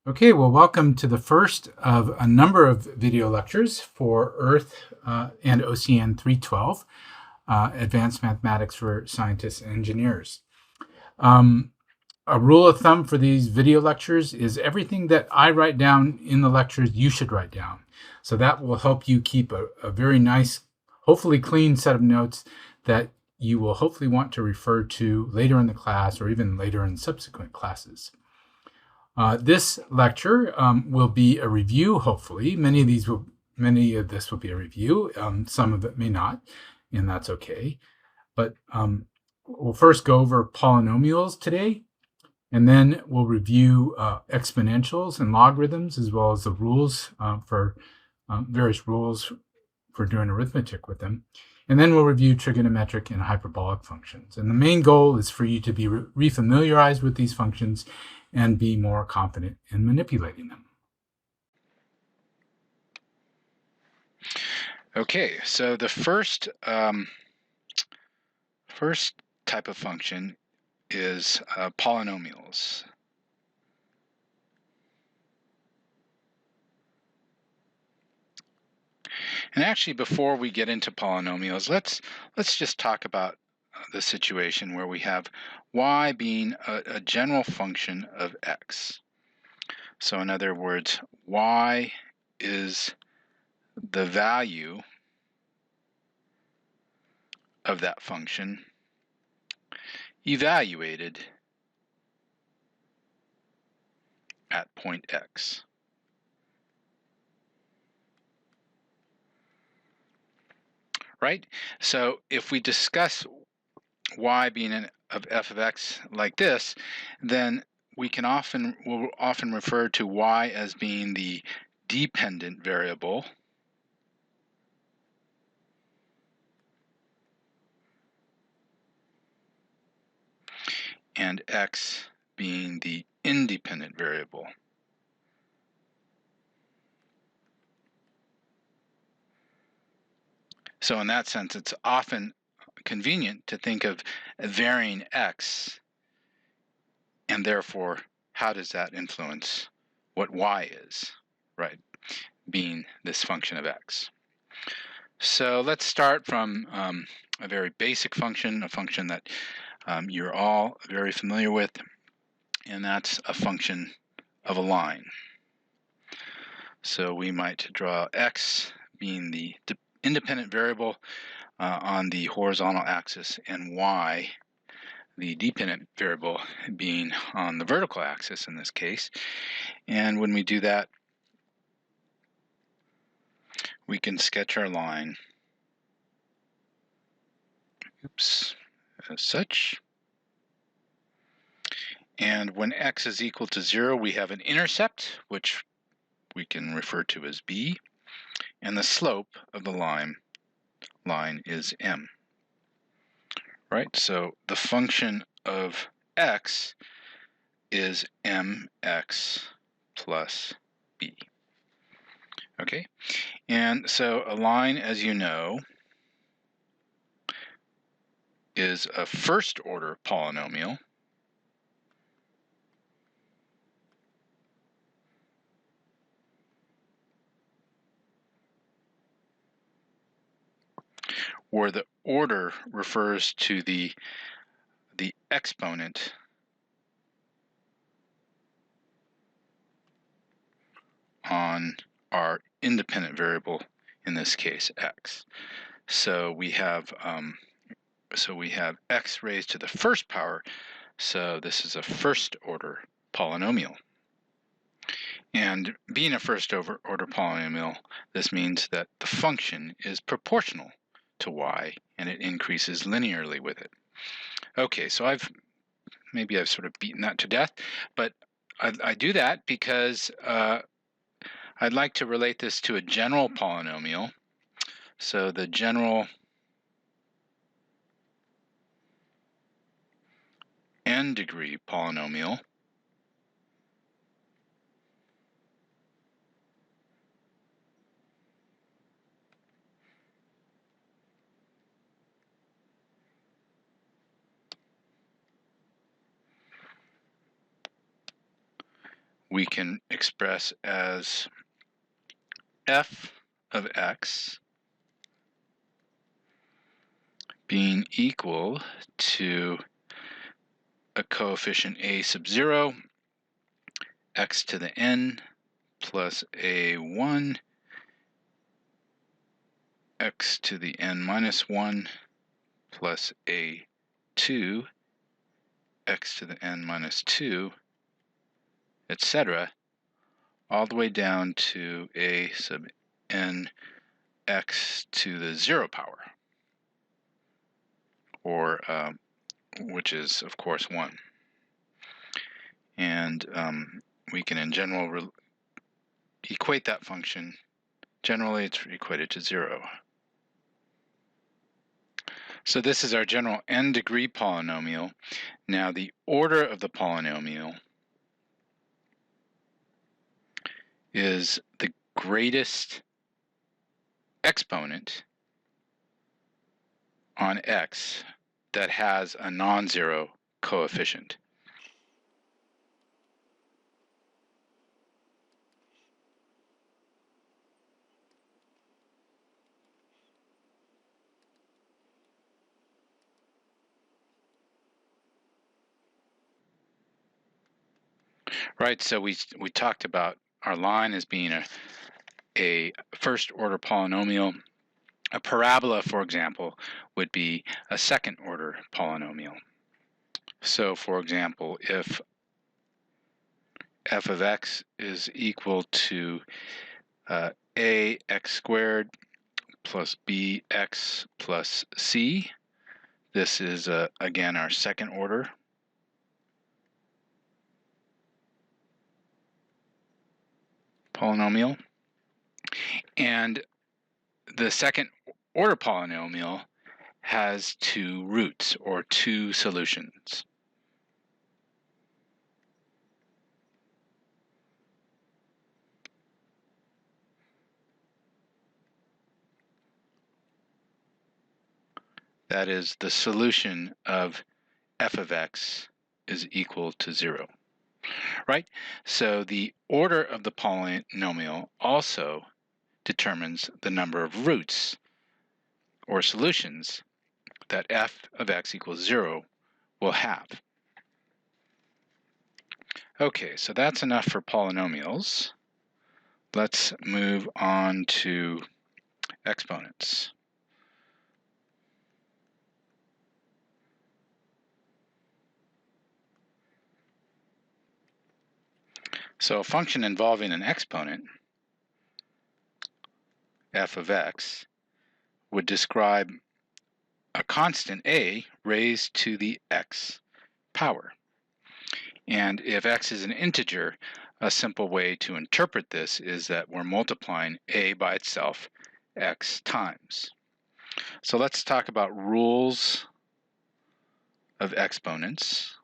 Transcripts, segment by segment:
Okay, well, welcome to the first of a number of video lectures for ERTH and OCN312, Advanced Mathematics for Scientists and Engineers. A rule of thumb for these video lectures is everything that I write down in the lectures, you should write down. So that will help you keep a very nice, hopefully clean set of notes that you will hopefully want to refer to later in the class or even later in subsequent classes. This lecture will be a review, hopefully. Many of this will be a review. Some of it may not, and that's okay. But we'll first go over polynomials today, and then we'll review exponentials and logarithms, as well as the rules for various rules for doing arithmetic with them. And then we'll review trigonometric and hyperbolic functions. And the main goal is for you to be refamiliarized with these functions and be more confident in manipulating them. Okay, so the first type of function is polynomials. And actually, before we get into polynomials, let's just talk about the situation where we have y being a general function of x. So in other words, y is the value of that function evaluated at point x. Right? So if we discuss y being of f of x like this, then we'll often refer to y as being the dependent variable and x being the independent variable. So in that sense, it's often convenient to think of varying x, and therefore, how does that influence what y is, right, being this function of x. So let's start from a very basic function, a function that you're all very familiar with, and that's a function of a line. So we might draw x being the independent variable on the horizontal axis and y the dependent variable being on the vertical axis in this case. And when we do that, we can sketch our line as such. And when x is equal to 0, we have an intercept, which we can refer to as b, and the slope of the line is m. Right, so the function of x is mx plus b. Okay, and so a line, as you know, is a first order polynomial. Where the order refers to the exponent on our independent variable, in this case x. So we have x raised to the first power, so this is a first order polynomial. And being a first order polynomial, this means that the function is proportional to y and it increases linearly with it. Okay, so maybe I've sort of beaten that to death, but I do that because I'd like to relate this to a general polynomial. So the general n-degree polynomial we can express as f of x being equal to a coefficient a sub 0, x to the n plus a1, x to the n minus 1 plus a2, x to the n minus 2, etc., all the way down to a sub n x to the 0 power, or which is, of course, 1. And we can, in general, equate that function. Generally, it's equated to 0. So this is our general n-degree polynomial. Now, the order of the polynomial is the greatest exponent on x that has a non-zero coefficient. Right, so we talked about our line as being a first-order polynomial. A parabola, for example, would be a second-order polynomial. So, for example, if f of x is equal to ax squared plus bx plus c, this is, again, our second-order polynomial. And the second-order polynomial has two roots, or two solutions. That is, the solution of f of x is equal to 0. Right? So the order of the polynomial also determines the number of roots, or solutions, that f of x equals 0 will have. Okay, so that's enough for polynomials. Let's move on to exponents. So a function involving an exponent, f of x, would describe a constant a raised to the x power. And if x is an integer, a simple way to interpret this is that we're multiplying a by itself x times. So let's talk about rules of exponents.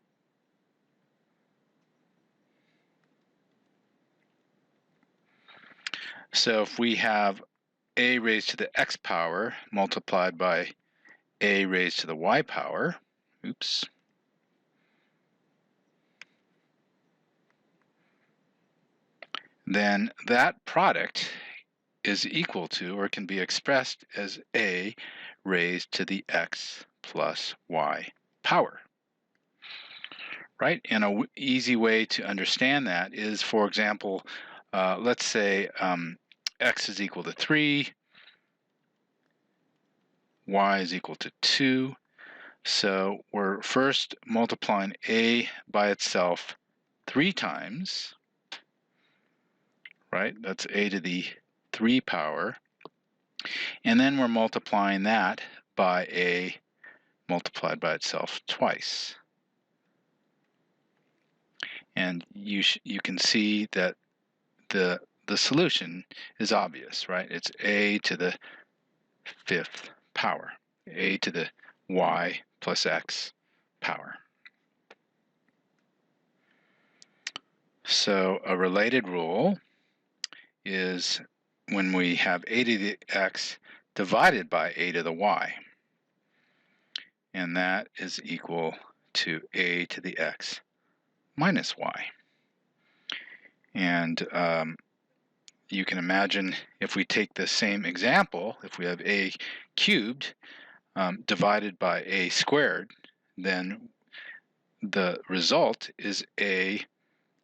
So if we have a raised to the x power multiplied by a raised to the y power, then that product is equal to, or can be expressed as, a raised to the x plus y power. Right? And an easy way to understand that is, for example, let's say x is equal to 3, y is equal to 2. So we're first multiplying a by itself 3 times, right? That's a to the 3 power. And then we're multiplying that by a multiplied by itself twice. And you can see that the solution is obvious, right? It's a to the 5th power, a to the y plus x power. So a related rule is when we have a to the x divided by a to the y, and that is equal to a to the x minus y. And you can imagine if we take the same example, if we have a cubed divided by a squared, then the result is a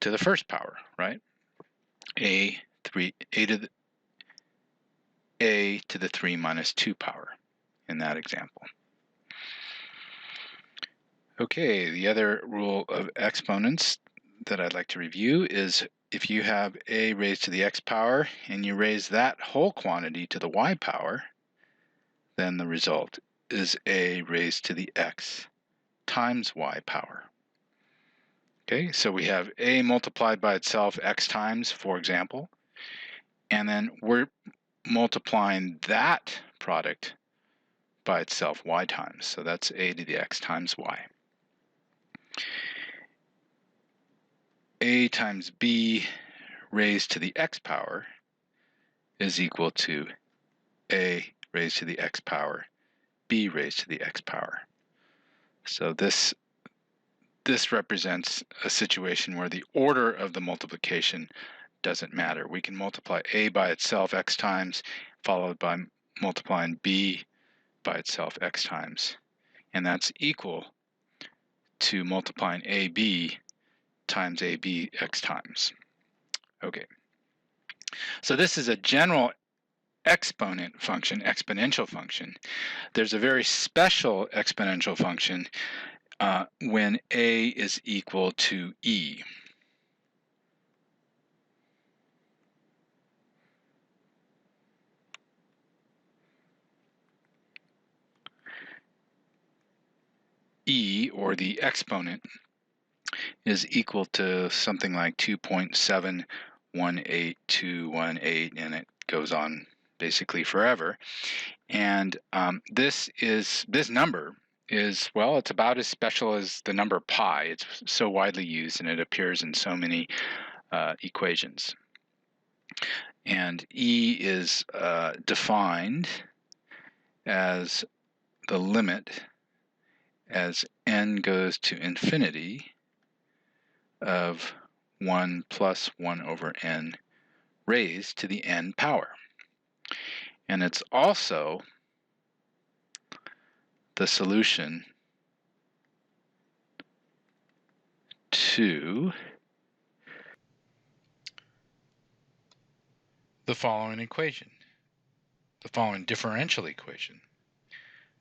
to the first power, right? A to the 3 minus 2 power in that example. Okay, the other rule of exponents that I'd like to review is if you have a raised to the x power and you raise that whole quantity to the y power, then the result is a raised to the x times y power. Okay, so we have a multiplied by itself x times, for example, and then we're multiplying that product by itself y times. So that's a to the x times y. A times b raised to the x power is equal to a raised to the x power, b raised to the x power. So this represents a situation where the order of the multiplication doesn't matter. We can multiply a by itself x times, followed by multiplying b by itself x times. And that's equal to multiplying ab times ab x times. Okay. So this is a general exponent function, exponential function. There's a very special exponential function when a is equal to e. E, or the exponent, is equal to something like 2.718218, and it goes on basically forever. And this number is, well, it's about as special as the number pi. It's so widely used, and it appears in so many equations. And E is defined as the limit as n goes to infinity of 1 plus 1 over n raised to the n power. And it's also the solution to the following equation, the following differential equation.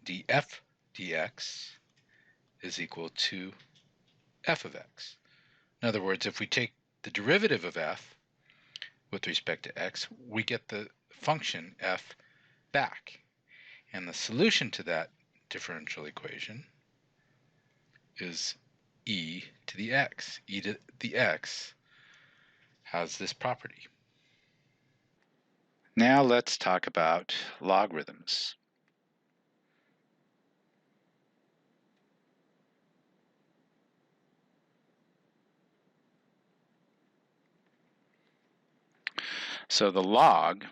df dx is equal to f of x. In other words, if we take the derivative of f with respect to x, we get the function f back. And the solution to that differential equation is e to the x. E to the x has this property. Now let's talk about logarithms. So the log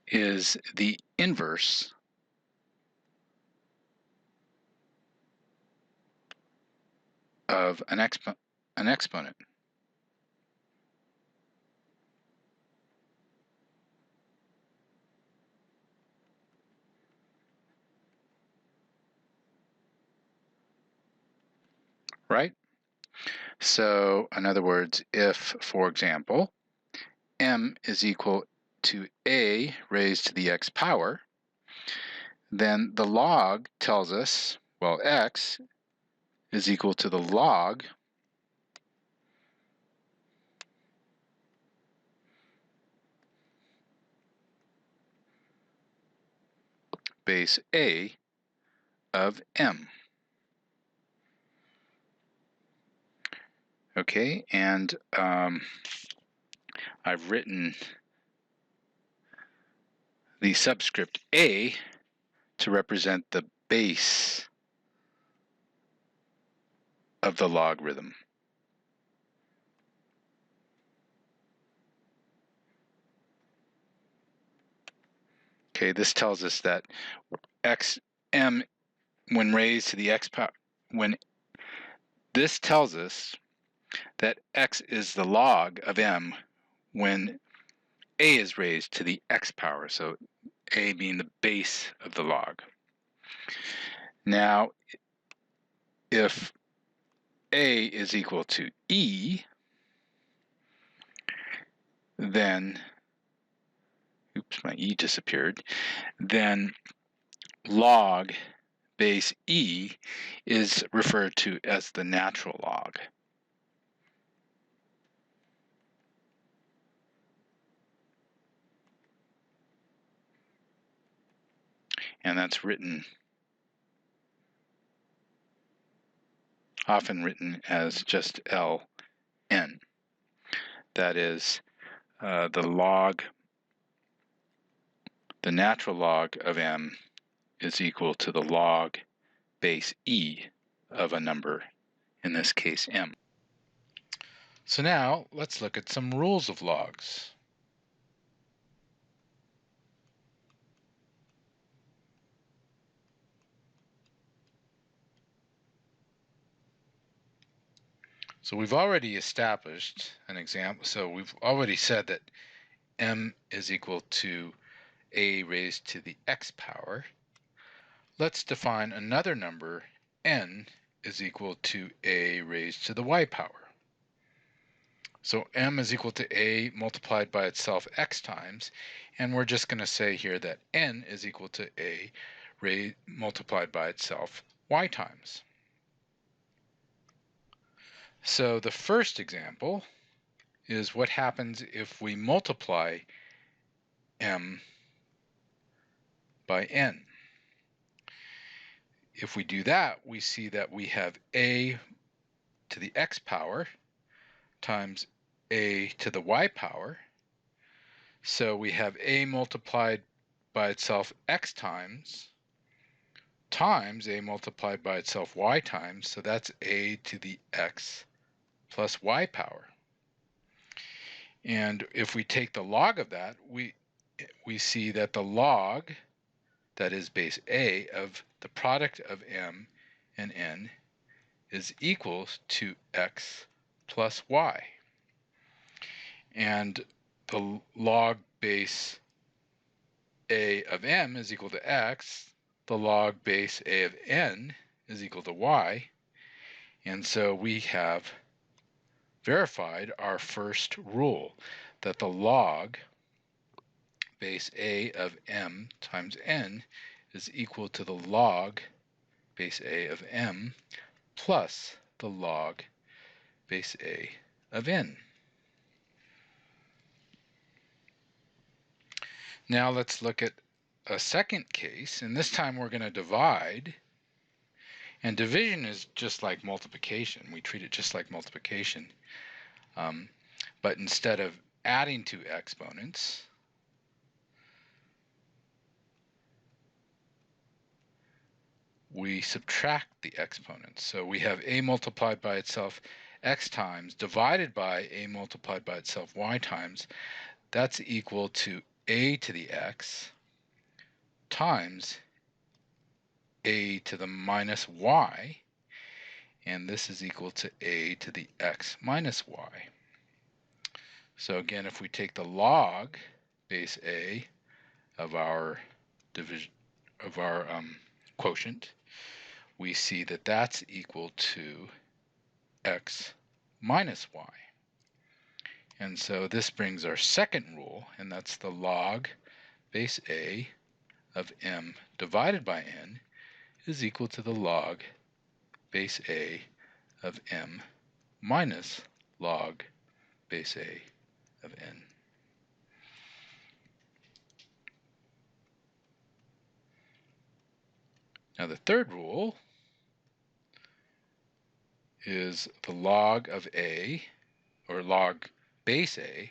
is the inverse of an exponent. Right? So in other words, if, for example, m is equal to a raised to the x power, then the log tells us, well, x is equal to the log base a of m. Okay, and I've written the subscript a to represent the base of the logarithm. Okay, this tells us that m, when raised to the x power, this tells us that x is the log of m when a is raised to the x power, so a being the base of the log. Now, if a is equal to e, then, oops, my e disappeared, then log base e is referred to as the natural log. And that's often written as just ln. That is, the natural log of m is equal to the log base e of a number, in this case m. So now let's look at some rules of logs. So we've already established an example. So we've already said that m is equal to a raised to the x power. Let's define another number, n is equal to a raised to the y power. So m is equal to a multiplied by itself x times, and we're just going to say here that n is equal to a multiplied by itself y times. So the first example is what happens if we multiply m by n. If we do that, we see that we have a to the x power times a to the y power. So we have a multiplied by itself x times a multiplied by itself y times, so that's a to the x plus y power. And if we take the log of that, we see that the log, that is base a, of the product of m and n is equal to x plus y. And the log base a of m is equal to x, the log base a of n is equal to y, and so we have verified our first rule, that the log base a of m times n is equal to the log base a of m plus the log base a of n. Now let's look at a second case, and this time we're going to divide. And division is just like multiplication. We treat it just like multiplication. But instead of adding two exponents, we subtract the exponents. So we have a multiplied by itself x times divided by a multiplied by itself y times. That's equal to a to the x times a to the minus y, and this is equal to a to the x minus y. So again, if we take the log base a of our quotient, we see that that's equal to x minus y. And so this brings our second rule, and that's the log base a of m divided by n is equal to the log base a of m minus log base a of n. Now the third rule is the log of a, or log base a,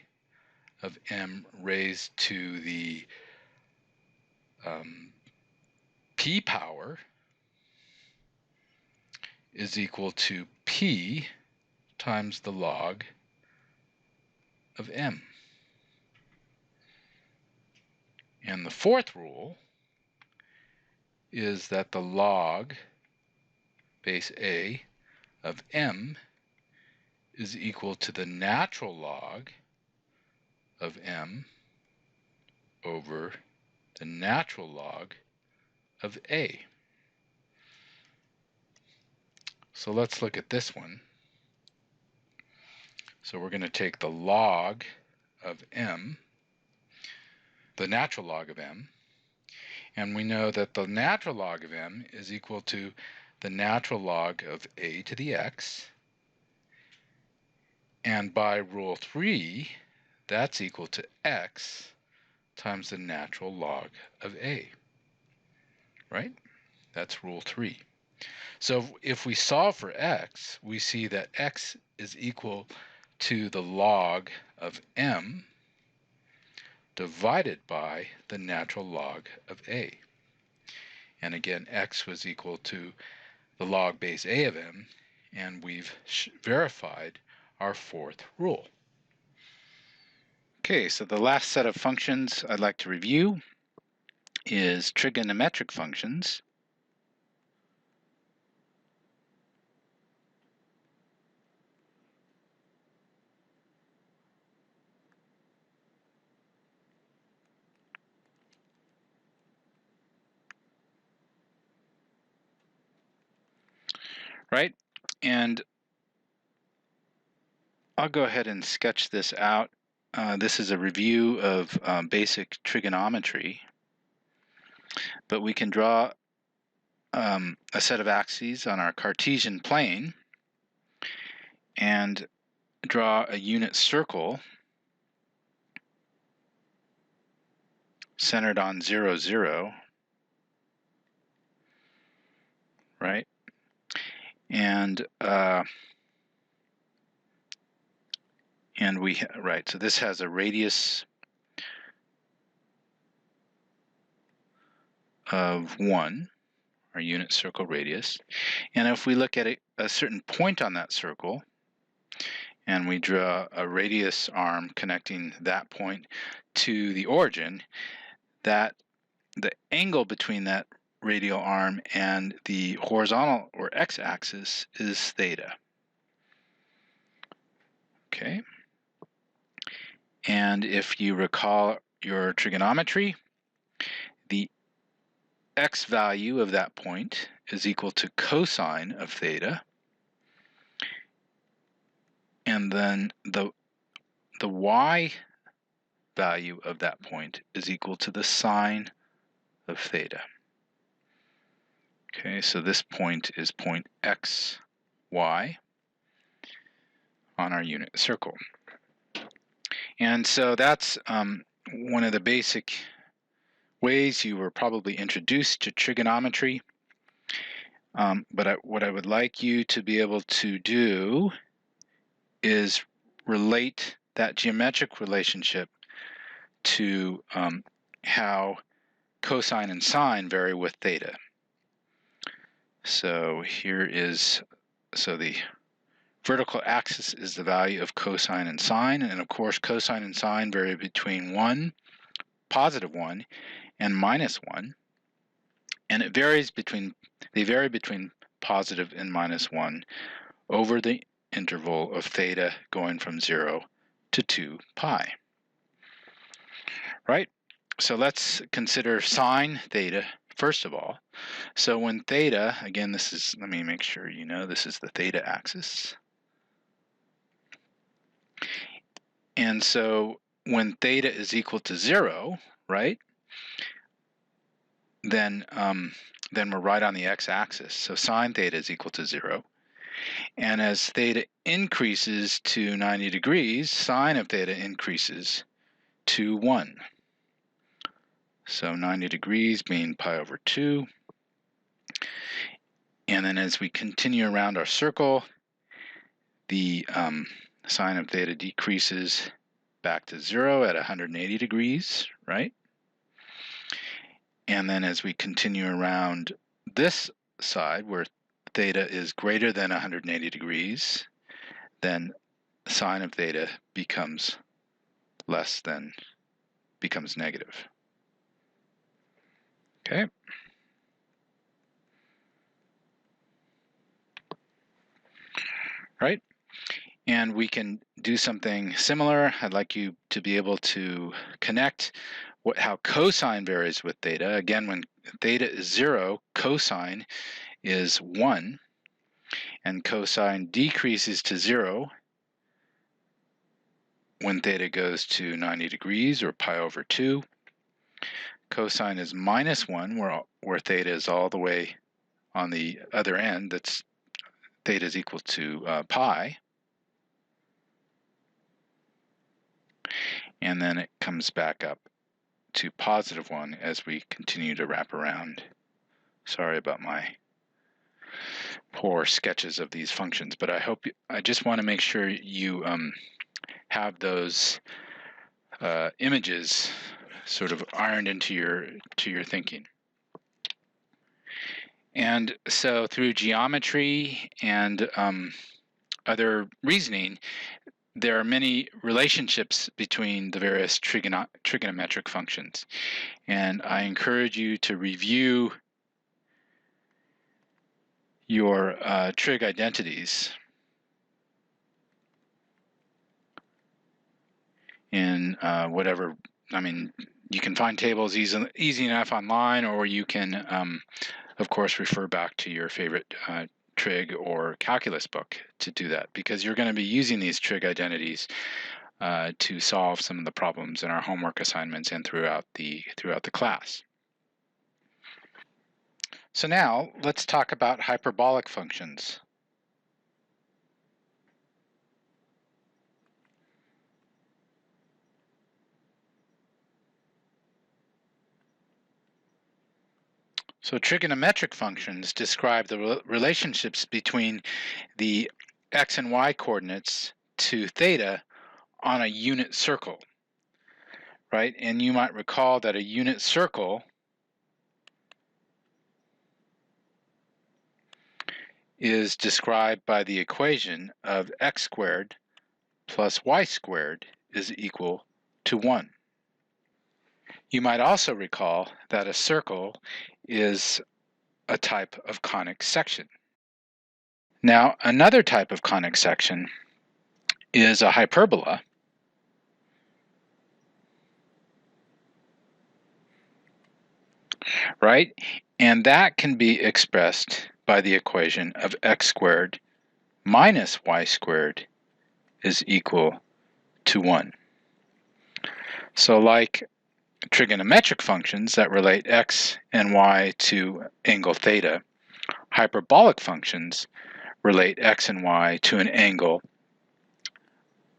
of m raised to the p power is equal to p times the log of m. And the fourth rule is that the log base a of m is equal to the natural log of m over the natural log of a. So let's look at this one. So we're going to take the log of m, the natural log of m, and we know that the natural log of m is equal to the natural log of a to the x, and by rule 3, that's equal to x times the natural log of a, right? That's rule 3. So if we solve for x, we see that x is equal to the log of m divided by the natural log of a. And again, x was equal to the log base a of m, and we've verified our fourth rule. Okay, so the last set of functions I'd like to review is trigonometric functions. Right? And I'll go ahead and sketch this out. This is a review of basic trigonometry, but we can draw a set of axes on our Cartesian plane and draw a unit circle centered on 0, 0, right? And so this has a radius of 1, our unit circle radius. And if we look at a certain point on that circle, and we draw a radius arm connecting that point to the origin, that the angle between that radial arm and the horizontal or x-axis is theta. Okay. And if you recall your trigonometry, the x value of that point is equal to cosine of theta, and then the y value of that point is equal to the sine of theta. Okay, so this point is point x, y on our unit circle. And so that's one of the basic ways you were probably introduced to trigonometry. But what I would like you to be able to do is relate that geometric relationship to how cosine and sine vary with theta. So here is, so the vertical axis is the value of cosine and sine, and of course cosine and sine vary between 1, positive 1, and minus 1, and they vary between positive and minus 1 over the interval of theta going from 0 to 2 pi. Right? So let's consider sine theta first of all. So when theta, again, this is, let me make sure you know, this is the theta axis. And so when theta is equal to 0, right, then we're right on the x-axis. So sine theta is equal to 0. And as theta increases to 90 degrees, sine of theta increases to 1. So 90 degrees being pi over 2. And then as we continue around our circle, the sine of theta decreases back to 0 at 180 degrees, right? And then as we continue around this side where theta is greater than 180 degrees, then sine of theta becomes negative. Okay? Right? And we can do something similar. I'd like you to be able to connect how cosine varies with theta. Again, when theta is 0, cosine is 1, and cosine decreases to 0 when theta goes to 90 degrees or pi over 2. Cosine is minus 1 where theta is all the way on the other end. That's theta is equal to pi. And then it comes back up to positive 1 as we continue to wrap around. Sorry about my poor sketches of these functions, but I just want to make sure you have those images sort of ironed into your thinking. And so through geometry and other reasoning, there are many relationships between the various trigonometric functions. And I encourage you to review your trig identities in whatever, I mean, you can find tables easy enough online, or you can, of course, refer back to your favorite trig or calculus book to do that, because you're going to be using these trig identities to solve some of the problems in our homework assignments and throughout the class. So now let's talk about hyperbolic functions. So trigonometric functions describe the relationships between the x and y coordinates to theta on a unit circle, right? And you might recall that a unit circle is described by the equation of x squared plus y squared is equal to 1. You might also recall that a circle is a type of conic section. Now, another type of conic section is a hyperbola, right? And that can be expressed by the equation of x squared minus y squared is equal to 1. So like trigonometric functions that relate x and y to angle theta, hyperbolic functions relate x and y to an angle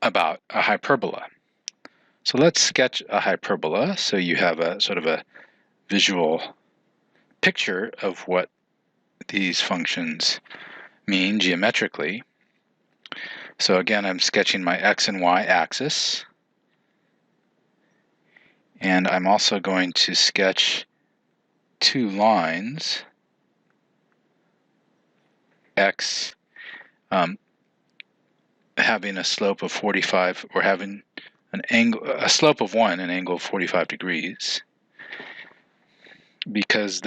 about a hyperbola. So let's sketch a hyperbola so you have a sort of a visual picture of what these functions mean geometrically. So again, I'm sketching my x and y axis. And I'm also going to sketch two lines, x having a slope of 45, or having a slope of 1, an angle of 45 degrees, because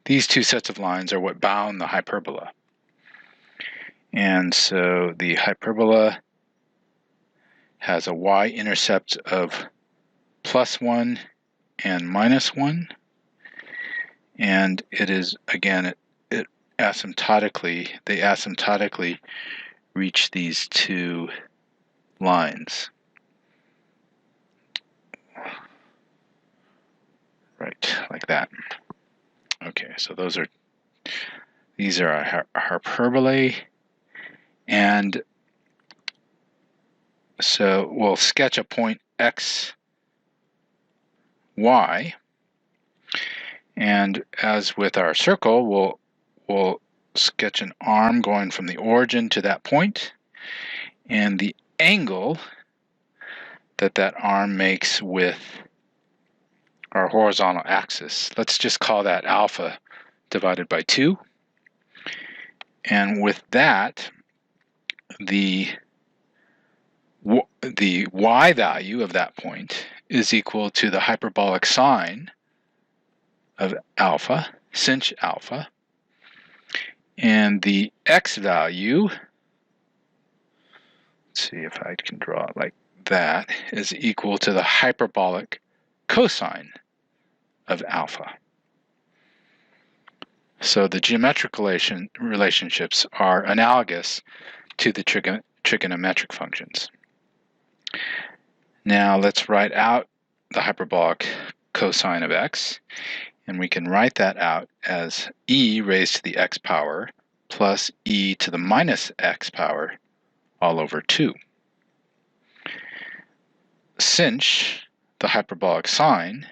these two sets of lines are what bound the hyperbola. And so the hyperbola has a y-intercept of +1 and -1, and it is, again, they asymptotically reach these two lines. Right, like that. Okay, so these are our hyperbolae, and so we'll sketch a point x, y, and as with our circle, we'll sketch an arm going from the origin to that point, and the angle that arm makes with our horizontal axis. Let's just call that alpha divided by 2. And with that, the y value of that point is equal to the hyperbolic sine of alpha, sinh alpha, and the x value see if I can draw it like that, is equal to the hyperbolic cosine of alpha. So the geometric relationships are analogous to the trigonometric functions. Now let's write out the hyperbolic cosine of x, and we can write that out as e raised to the x power plus e to the minus x power all over 2. Since the hyperbolic sine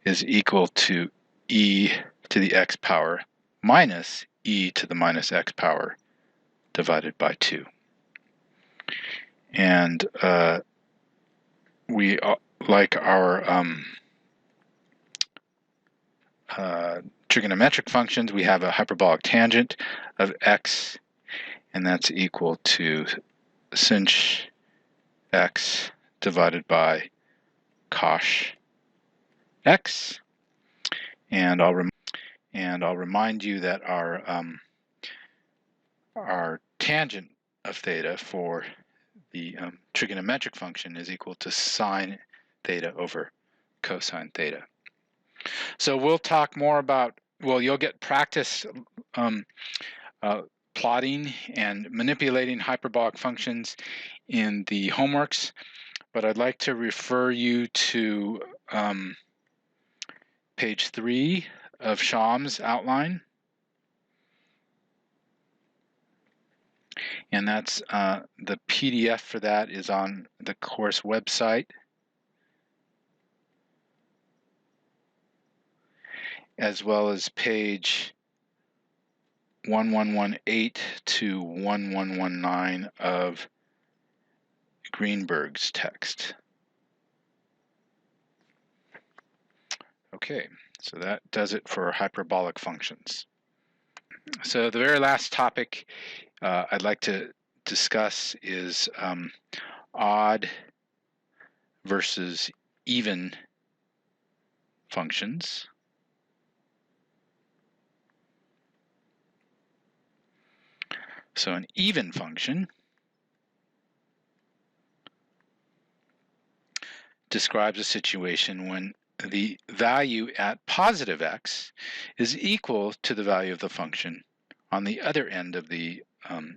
is equal to e to the x power minus e to the minus x power divided by 2. And we like our trigonometric functions, we have a hyperbolic tangent of x, and that's equal to sinh x divided by cosh x. And I'll remind you that our tangent of theta for the trigonometric function is equal to sine theta over cosine theta. So we'll talk more about, well, you'll get practice plotting and manipulating hyperbolic functions in the homeworks, but I'd like to refer you to page 3 of Sham's outline. And that's the PDF for that is on the course website, as well as page 1118 to 1119 of Greenberg's text. Okay, so that does it for hyperbolic functions. So the very last topic I'd like to discuss is odd versus even functions. So an even function describes a situation when the value at positive x is equal to the value of the function on the other end of the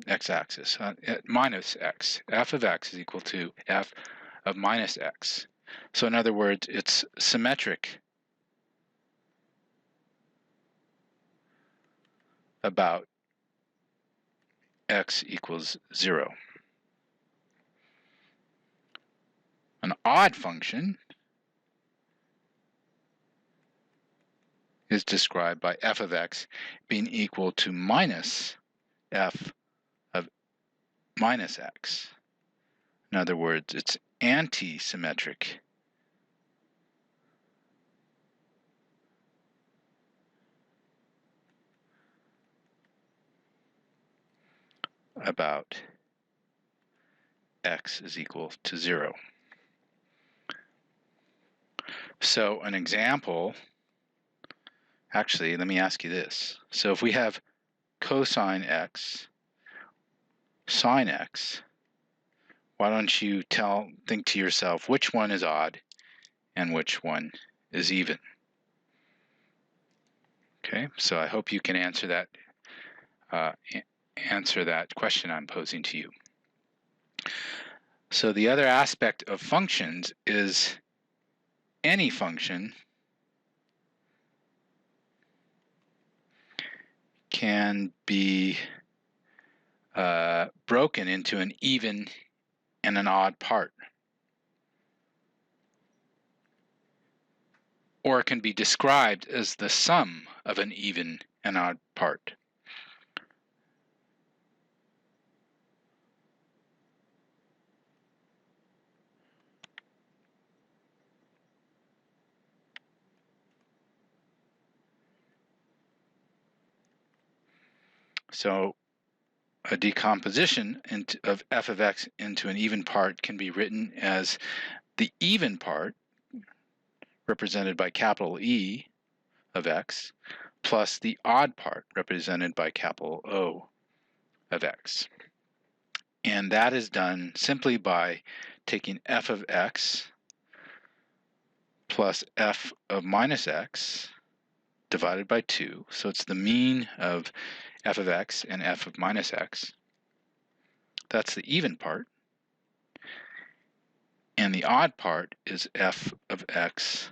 x-axis, at minus x. F of x is equal to f of minus x. So in other words, it's symmetric about x equals 0. An odd function is described by f of x being equal to minus f of minus x. In other words, it's anti-symmetric about x is equal to 0. So an example, actually, let me ask you this. So if we have cosine x, sine x, why don't you think to yourself which one is odd and which one is even? Okay, so I hope you can answer that question I'm posing to you. So the other aspect of functions is any function can be broken into an even and an odd part, or it can be described as the sum of an even and odd part. So a decomposition of f of x into an even part can be written as the even part, represented by capital E of x, plus the odd part, represented by capital O of x. And that is done simply by taking f of x plus f of minus x divided by 2. So it's the mean of f of x and f of minus x. That's the even part. And the odd part is f of x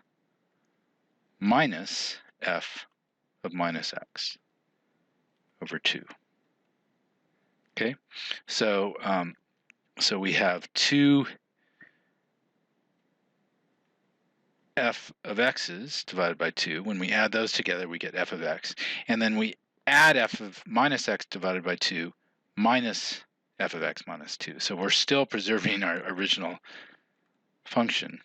minus f of minus x over 2. Okay, so we have 2 f of x's divided by 2. When we add those together, we get f of x. And then we add f of minus x divided by 2 minus f of x minus 2. So we're still preserving our original function,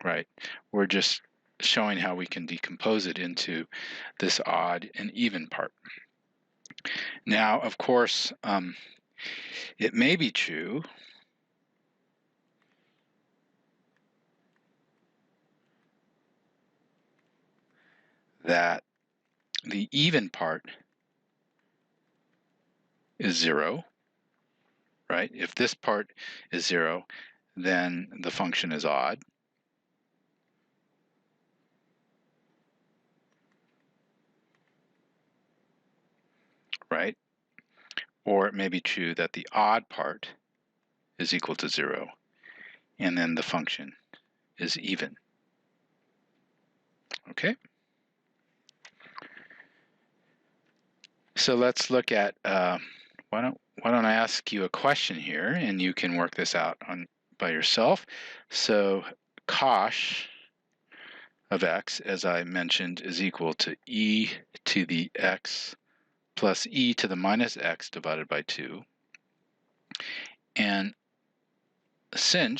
right? We're just showing how we can decompose it into this odd and even part. Now, of course, it may be true that the even part is 0, right? If this part is 0, then the function is odd. Right? Or it may be true that the odd part is equal to 0, and then the function is even. Okay? So let's look at, why don't I ask you a question here, and you can work this out by yourself. So cosh of x, as I mentioned, is equal to e to the x plus e to the minus x divided by 2. And sinh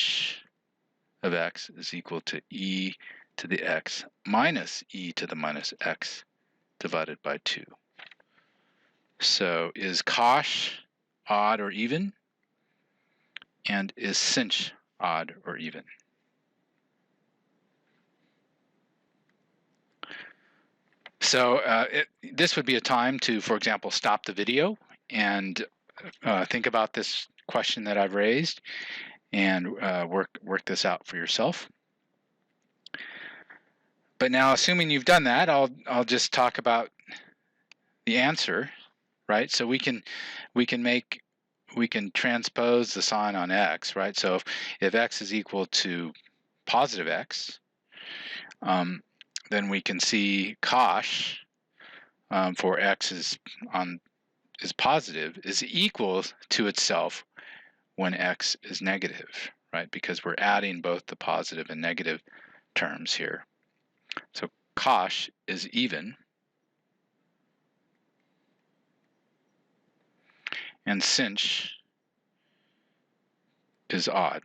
of x is equal to e to the x minus e to the minus x divided by 2. So is cosh odd or even? And is sinh odd or even? So this would be a time to, for example, stop the video and think about this question that I've raised and work this out for yourself. But now, assuming you've done that, I'll just talk about the answer, right? So we can transpose the sign on x, right? So if x is equal to positive x, then we can see cosh for x is positive is equal to itself when x is negative, right? Because we're adding both the positive and negative terms here. So cosh is even, and sinh is odd.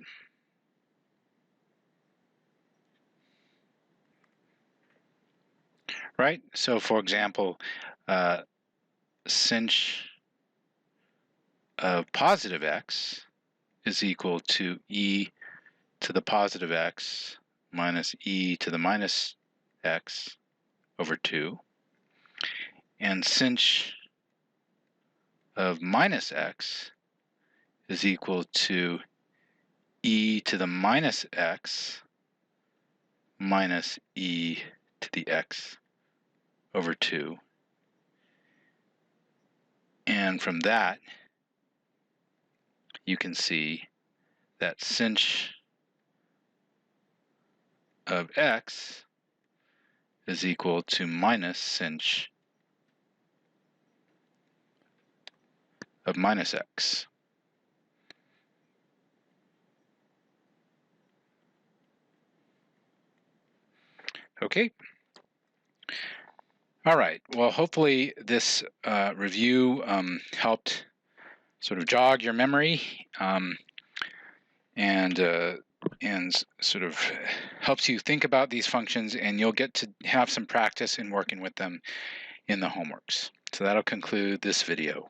Right? So for example, sinh of positive x is equal to e to the positive x minus e to the minus x over 2. And sinh of minus x is equal to e to the minus x minus e to the x over 2. And from that, you can see that sinh of x is equal to minus sinh of minus x. Okay. All right. Well, hopefully this review helped sort of jog your memory and sort of helps you think about these functions, and you'll get to have some practice in working with them in the homeworks. So that'll conclude this video.